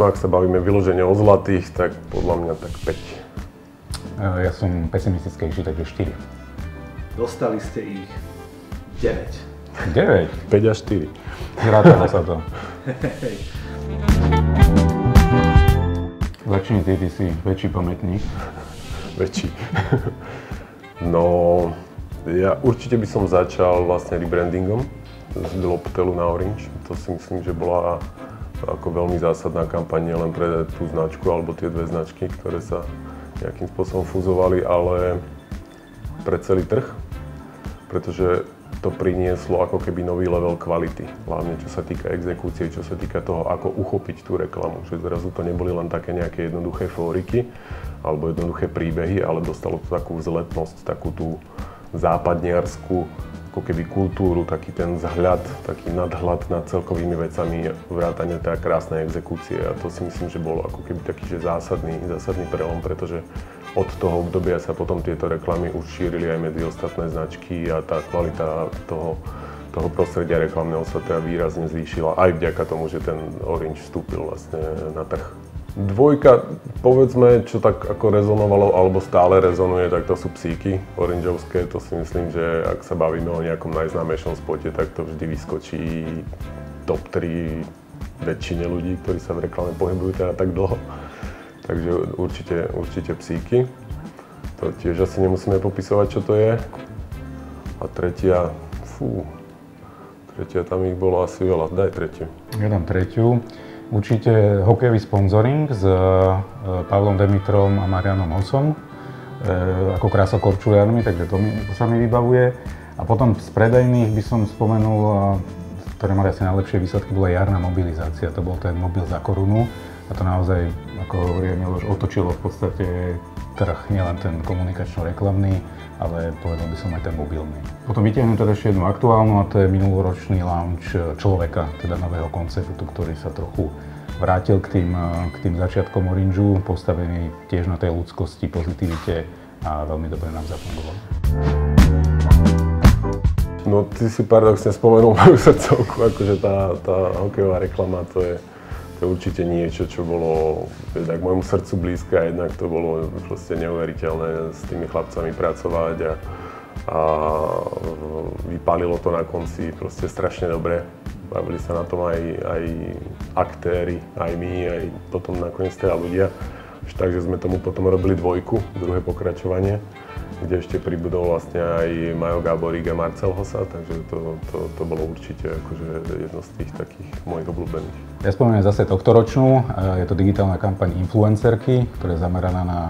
ak sa bavíme vyložene o zlatých, tak podľa mňa tak 5. Ja som pesimistickejší, takže 4. Dostali ste ich 9. 9? 5 a 4. Zrátalo sa to. Začni ty si väčší pamätník. Väčší. No, ja určite by som začal vlastne rebrandingom z Globtelu na Orange. To si myslím, že bola ako veľmi zásadná kampaň nielen pre tú značku alebo tie dve značky, ktoré sa nejakým spôsobom fúzovali, ale pre celý trh, pretože to prinieslo ako keby nový level kvality, hlavne čo sa týka exekúcie, čo sa týka toho, ako uchopiť tú reklamu, že zrazu to neboli len také nejaké jednoduché fóriky alebo jednoduché príbehy, ale dostalo to takú vzletnosť, takú tú západniarsku ako keby kultúru, taký ten vzhľad, taký nadhľad nad celkovými vecami, vrátane teda krásnej exekúcie a to si myslím, že bol ako keby taký, že zásadný prelom, pretože od toho obdobia sa potom tieto reklamy už šírili aj medzi ostatné značky a tá kvalita toho prostredia reklamného sa teda výrazne zvýšila aj vďaka tomu, že ten Orange vstúpil vlastne na trh. Dvojka, povedzme, čo tak ako rezonovalo, alebo stále rezonuje, tak to sú psíky orangeovské. To si myslím, že ak sa bavíme o nejakom najznámejšom spote, tak to vždy vyskočí top 3 väčšine ľudí, ktorí sa v reklame pohybujú teda tak dlho. Takže určite psíky. To tiež asi nemusíme popisovať, čo to je. A tretia, tam ich bolo asi veľa. Daj tretiu. Ja dám tretiu. Určite hokejový sponzoring s Pavlom Demitrom a Marianom Hosom, ako Krása Korčulianmi, takže to sa mi vybavuje. A potom z predajných by som spomenul, ktoré mali asi najlepšie výsledky, bola jarná mobilizácia. To bol ten mobil za korunu a to naozaj, ako hovorí Miloš, otočilo v podstate trh, nielen ten komunikačno-reklamný, ale povedal by som aj ten mobilný. Potom vytiahnem teda ešte jednu aktuálnu a to je minuloročný launch Človeka, teda nového konceptu, ktorý sa trochu vrátil k tým začiatkom Orangeu, postavený tiež na tej ľudskosti, pozitivite a veľmi dobre nám zafungoval. No ty si paradoxne spomenul moju srdcovku, akože tá hokejová reklama, to je určite niečo, čo bolo jednak môjmu srdcu blízke a jednak to bolo proste neuveriteľné s tými chlapcami pracovať a vypálilo to na konci proste strašne dobre. Bavili sa na tom aj aktéri, aj my, aj potom nakoniec teda ľudia. Takže sme tomu potom robili dvojku, druhé pokračovanie, kde ešte pribudol vlastne aj Majo Gáborík a Marcel Hosa, takže to bolo určite akože jedno z tých takých mojich obľúbených. Ja spomeniem zase tohtoročnú, je to digitálna kampaň Influencerky, ktorá je zameraná na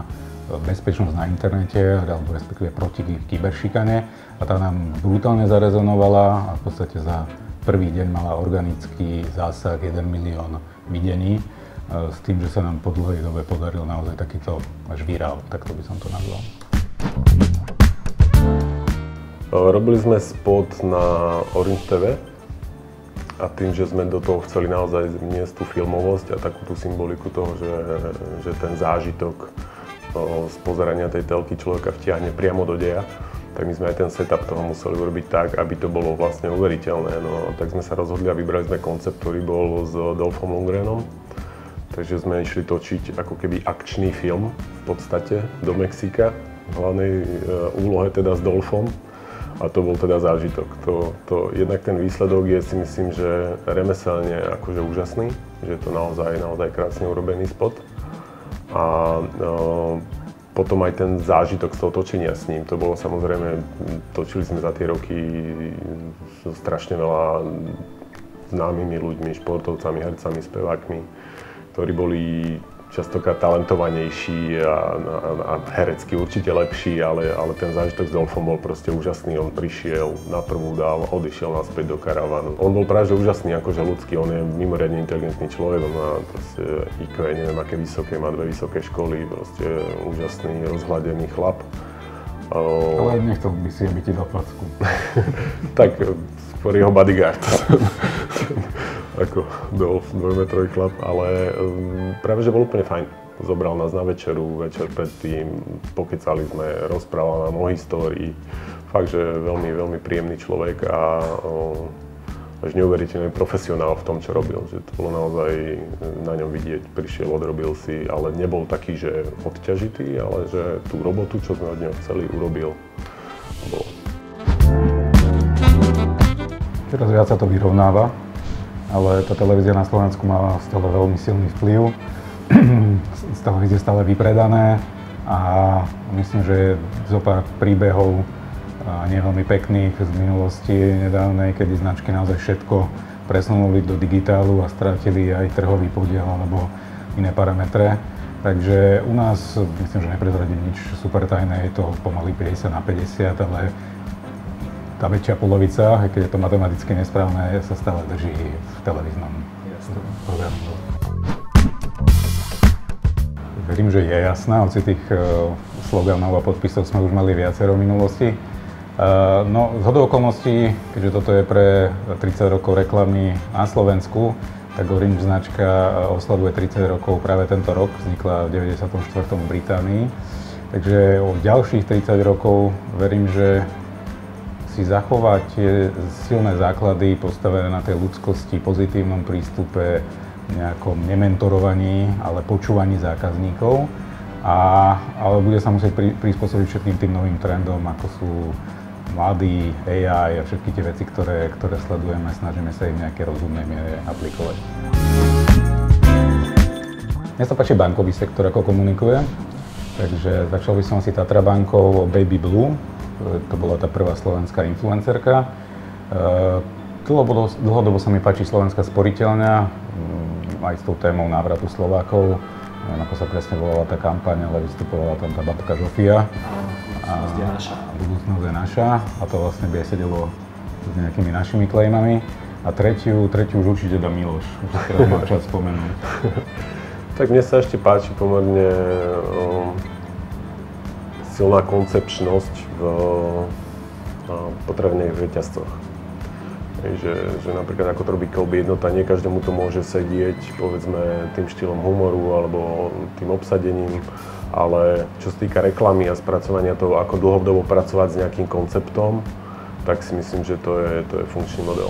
bezpečnosť na internete, alebo respektíve proti kyberšikane a tá nám brutálne zarezonovala a v podstate za prvý deň mala organický zásah 1 milión videní, s tým, že sa nám po dlhej dobe podaril naozaj takýto až virál, tak to by som to nazval. Robili sme spot na Orange TV a tým, že sme do toho chceli naozaj vniesť tú filmovosť a takú tú symboliku toho, že ten zážitok z pozerania tej telky človeka vtiahne priamo do deja, tak my sme aj ten setup toho museli urobiť tak, aby to bolo vlastne uveriteľné. No, tak sme sa rozhodli a vybrali sme koncept, ktorý bol s Dolphom Lundgrenom. Takže sme išli točiť ako keby akčný film v podstate do Mexika, v hlavnej úlohe teda s Dolphom. A to bol teda zážitok. Jednak ten výsledok je si myslím, že remeselne akože úžasný, že je to naozaj krásne urobený spot. A potom aj ten zážitok z toho točenia s ním, to bolo samozrejme, točili sme za tie roky strašne veľa známymi ľuďmi, športovcami, hercami, spevákmi, ktorí boli častokrát talentovanejší a herecky určite lepší, ale ten zážitok s Dolphom bol proste úžasný. On prišiel, na prvú dal, odišiel naspäť do karavanu. On bol práve že úžasný, akože ľudský, on je mimoriadne inteligentný človek, on má proste IQ, neviem aké vysoké, má 2 vysoké školy, proste úžasný, rozhladený chlap. Ale nechcel by si, aby ti dal facku. Tak, skôr jeho bodyguard. Ako Dolph, 2-metrový chlap, ale práve že bol úplne fajn. Zobral nás na večeru, večer predtým, pokecali sme, rozprával nám o histórii. Fakt, že veľmi, veľmi príjemný človek a až neuveriteľný profesionál v tom, čo robil. Že to bolo naozaj na ňom vidieť, prišiel, odrobil si, ale nebol taký, že odťažitý, ale že tú robotu, čo sme od neho chceli, urobil. Bolo. Teraz viac sa to vyrovnáva, ale tá televízia na Slovensku má stále veľmi silný vplyv. Z televízie stále vypredané a myslím, že je zopár príbehov nie veľmi pekných z minulosti nedávnej, kedy značky naozaj všetko presunuli do digitálu a strátili aj trhový podiel alebo iné parametre. Takže u nás myslím, že neprezradím nič super tajné, je to pomaly 50/50, ale tá väčšia polovica, aj keď je to matematicky nesprávne, sa stále drží v televíznom programe. Verím, že je jasná, hoci tých sloganov a podpisov sme už mali viacero v minulosti. No, zhodou okolností, keďže toto je pre 30 rokov reklamy na Slovensku, tak Orange značka oslavuje 30 rokov práve tento rok, vznikla v 94. v Británii. Takže o ďalších 30 rokov verím, že si zachovať tie silné základy postavené na tej ľudskosti, pozitívnom prístupe, nejakom nementorovaní, ale počúvaní zákazníkov. Ale bude sa musieť prispôsobiť všetkým tým novým trendom, ako sú mladý, AI a všetky tie veci, ktoré sledujeme, snažíme sa im nejaké rozumnej miere aplikovať. Mne sa páči bankový sektor, ako komunikuje, takže začal by som si Tatra bankou Baby Blue, to bola tá prvá slovenská influencerka. Dlhodobo sa mi páči Slovenská sporiteľňa, aj s tou témou návratu Slovákov. Neviem, ako sa presne volala tá kampaň, ale vystupovala tam tá babka Žofia. Budúcnosť je naša. Budúcnosť je naša a to vlastne by aj sedelo s nejakými našimi klejmami. A tretiu už určite dá Miloš, už si teraz mal čas spomenúť. Tak mne sa ešte páči pomerne silná koncepčnosť v potravinových reťazcoch. Že napríklad ako to robí Kolby Jednota, nie každému to môže sedieť, povedzme, tým štýlom humoru alebo tým obsadením, ale čo sa týka reklamy a spracovania toho, ako dlhodobo pracovať s nejakým konceptom, tak si myslím, že to je funkčný model.